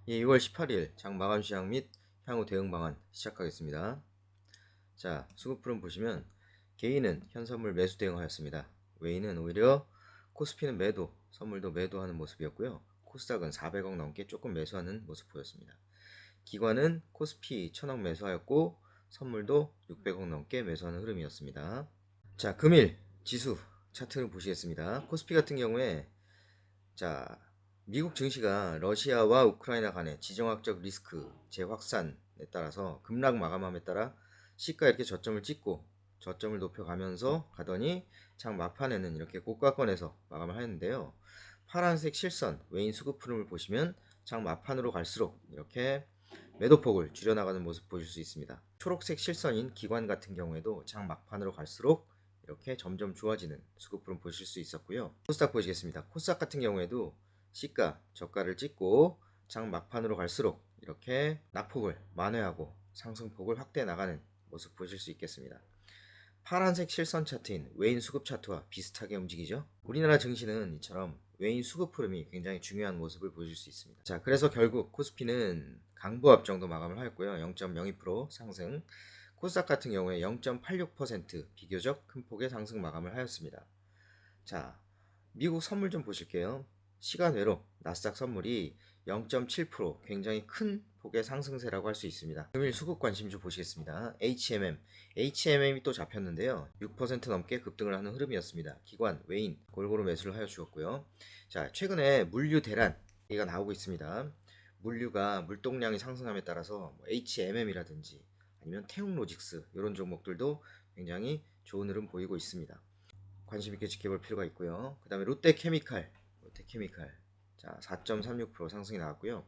예, 6월 18일 장 마감 시황 및 향후 대응 방안 시작하겠습니다. 자, 수급풀은 보시면 개인은 현선물 매수 대응하였습니다. 외인은 오히려 코스피는 매도, 선물도 매도하는 모습이었고요. 코스닥은 400억 넘게 조금 매수하는 모습 보였습니다. 기관은 코스피 1000억 매수하였고 선물도 600억 넘게 매수하는 흐름이었습니다. 자, 금일 지수 차트를 보시겠습니다. 코스피 같은 경우에 자, 미국 증시가 러시아와 우크라이나 간의 지정학적 리스크 재확산에 따라서 급락 마감함에 따라 시가 이렇게 저점을 찍고 저점을 높여가면서 가더니 장 막판에는 이렇게 고가권에서 마감을 하였는데요. 파란색 실선 외인 수급 흐름을 보시면 장 막판으로 갈수록 이렇게 매도폭을 줄여나가는 모습 보실 수 있습니다. 초록색 실선인 기관 같은 경우에도 장 막판으로 갈수록 이렇게 점점 좋아지는 수급흐름 보실 수 있었고요. 코스닥 보시겠습니다. 코스닥 같은 경우에도 시가 저가를 찍고 장 막판으로 갈수록 이렇게 낙폭을 만회하고 상승폭을 확대해 나가는 모습 보실 수 있겠습니다. 파란색 실선 차트인 외인 수급 차트와 비슷하게 움직이죠. 우리나라 증시는 이처럼 외인 수급 흐름이 굉장히 중요한 모습을 보실 수 있습니다. 자, 그래서 결국 코스피는 강보합 정도 마감을 하였고요. 0.02% 상승. 코스닥 같은 경우에 0.86% 비교적 큰 폭의 상승 마감을 하였습니다. 자, 미국 선물 좀 보실게요. 시간 외로 나스닥 선물이 0.7% 굉장히 큰 폭의 상승세라고 할 수 있습니다. 금일 수급 관심주 보시겠습니다. HMM이 또 잡혔는데요. 6% 넘게 급등을 하는 흐름이었습니다. 기관, 외인 골고루 매수를 하여 주었고요. 자, 최근에 물류 대란이 나오고 있습니다. 물류가 물동량이 상승함에 따라서 HMM이라든지 아니면 태웅로직스 이런 종목들도 굉장히 좋은 흐름 보이고 있습니다. 관심 있게 지켜볼 필요가 있고요. 그 다음에 롯데케미칼 자 4.36% 상승이 나왔고요.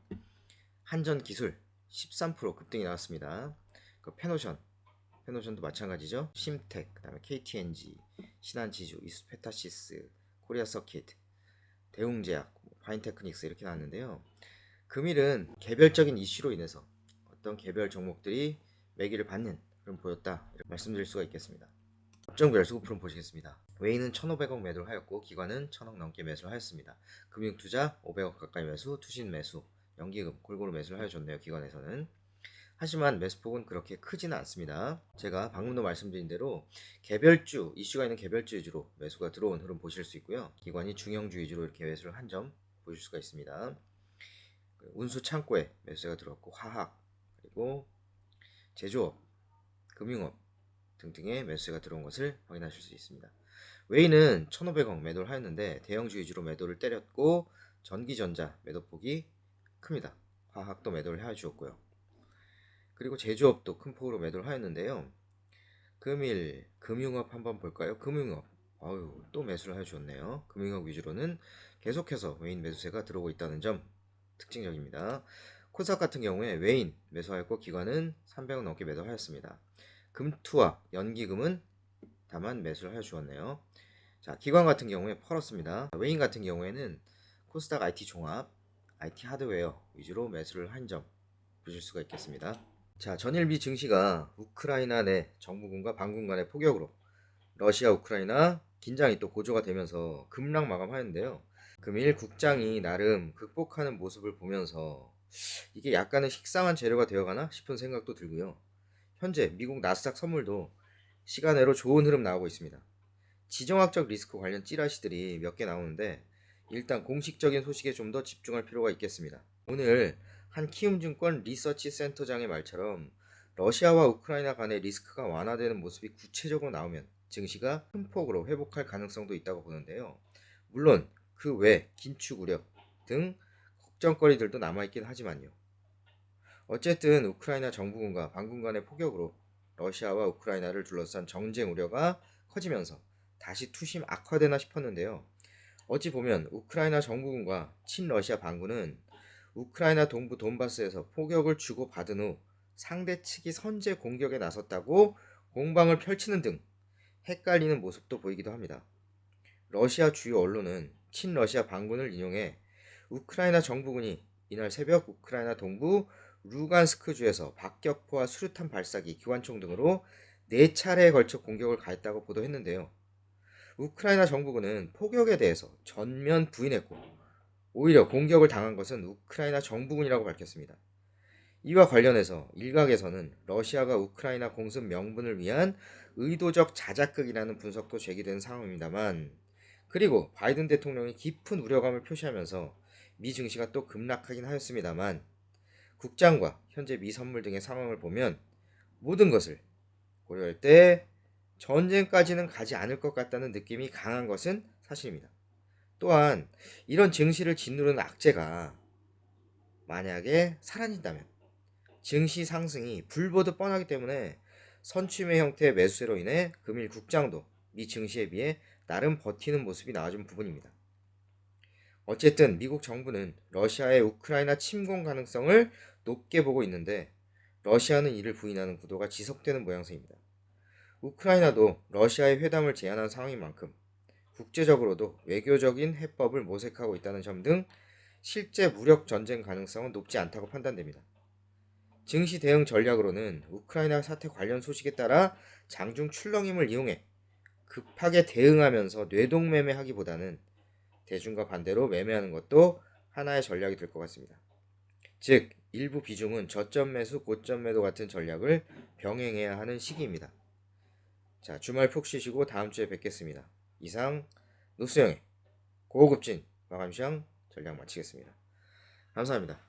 한전기술 13% 급등이 나왔습니다. 그 페노션도 마찬가지죠. 심텍, 그 다음에 KTNG, 신한지주, 이스페타시스, 코리아서킷, 대웅제약, 파인테크닉스 이렇게 나왔는데요. 금일은 개별적인 이슈로 인해서 어떤 개별 종목들이 매기를 받는 그런 보였다 이렇게 말씀드릴 수가 있겠습니다. 업종별 수급흐름 보시겠습니다. 외인은 1,500억 매도를 하였고 기관은 1,000억 넘게 매수를 하였습니다. 금융투자 500억 가까이 매수, 투신 매수, 연기금 골고루 매수를 하여줬네요. 기관에서는. 하지만 매수폭은 그렇게 크지는 않습니다. 제가 방금도 말씀드린 대로 개별주, 이슈가 있는 개별주 위주로 매수가 들어온 흐름 보실 수 있고요. 기관이 중형주 위주로 이렇게 매수를 한 점 보실 수가 있습니다. 운수 창고에 매수가 들어왔고 화학, 그리고 제조업, 금융업 등등의 매수가 들어온 것을 확인하실 수 있습니다. 외인은 1,500억 매도를 하였는데 대형주 위주로 매도를 때렸고 전기전자 매도폭이 큽니다. 화학도 매도를 해주었고요. 그리고 제조업도 큰 폭으로 매도를 하였는데요. 금일 금융업 한번 볼까요? 금융업 또 매수를 해주었네요. 금융업 위주로는 계속해서 외인 매수세가 들어오고 있다는 점 특징적입니다. 코스닥 같은 경우에 외인 매수하였고 기관은 300억 넘게 매도하였습니다. 금투와 연기금은 다만 매수를 해주었네요. 자, 기관 같은 경우에 펄었습니다. 외인 같은 경우에는 코스닥 IT 종합, IT 하드웨어 위주로 매수를 한 점 보실 수가 있겠습니다. 자, 전일미 증시가 우크라이나 내 정부군과 반군 간의 포격으로 러시아 우크라이나 긴장이 또 고조가 되면서 급락 마감하였는데요. 금일 국장이 나름 극복하는 모습을 보면서 이게 약간은 식상한 재료가 되어가나 싶은 생각도 들고요. 현재 미국 나스닥 선물도 시간외로 좋은 흐름 나오고 있습니다. 지정학적 리스크 관련 찌라시들이 몇 개 나오는데 일단 공식적인 소식에 좀 더 집중할 필요가 있겠습니다. 오늘 한 키움증권 리서치 센터장의 말처럼 러시아와 우크라이나 간의 리스크가 완화되는 모습이 구체적으로 나오면 증시가 큰 폭으로 회복할 가능성도 있다고 보는데요. 물론 그 외 긴축 우려 등 걱정거리들도 남아있긴 하지만요. 어쨌든 우크라이나 정부군과 반군 간의 포격으로 러시아와 우크라이나를 둘러싼 정쟁 우려가 커지면서 다시 투심 악화되나 싶었는데요. 어찌 보면 우크라이나 정부군과 친러시아 반군은 우크라이나 동부 돈바스에서 포격을 주고받은 후 상대 측이 선제 공격에 나섰다고 공방을 펼치는 등 헷갈리는 모습도 보이기도 합니다. 러시아 주요 언론은 친러시아 반군을 인용해 우크라이나 정부군이 이날 새벽 우크라이나 동부 루간스크주에서 박격포와 수류탄 발사기, 기관총 등으로 4차례에 걸쳐 공격을 가했다고 보도했는데요. 우크라이나 정부군은 포격에 대해서 전면 부인했고 오히려 공격을 당한 것은 우크라이나 정부군이라고 밝혔습니다. 이와 관련해서 일각에서는 러시아가 우크라이나 공습 명분을 위한 의도적 자작극이라는 분석도 제기된 상황입니다만, 그리고 바이든 대통령이 깊은 우려감을 표시하면서 미 증시가 또 급락하긴 하였습니다만, 국장과 현재 미 선물 등의 상황을 보면 모든 것을 고려할 때 전쟁까지는 가지 않을 것 같다는 느낌이 강한 것은 사실입니다. 또한 이런 증시를 짓누르는 악재가 만약에 사라진다면 증시 상승이 불보듯 뻔하기 때문에 선취매 형태의 매수세로 인해 금일 국장도 미 증시에 비해 나름 버티는 모습이 나와준 부분입니다. 어쨌든 미국 정부는 러시아의 우크라이나 침공 가능성을 높게 보고 있는데, 러시아는 이를 부인하는 구도가 지속되는 모양새입니다. 우크라이나도 러시아의 회담을 제안한 상황인 만큼 국제적으로도 외교적인 해법을 모색하고 있다는 점 등 실제 무력 전쟁 가능성은 높지 않다고 판단됩니다. 증시 대응 전략으로는 우크라이나 사태 관련 소식에 따라 장중 출렁임을 이용해 급하게 대응하면서 뇌동매매하기보다는 대중과 반대로 매매하는 것도 하나의 전략이 될 것 같습니다. 즉, 일부 비중은 저점 매수, 고점 매도 같은 전략을 병행해야 하는 시기입니다. 자, 주말 푹 쉬시고 다음 주에 뵙겠습니다. 이상 노수영의 고급진 마감시장 전략 마치겠습니다. 감사합니다.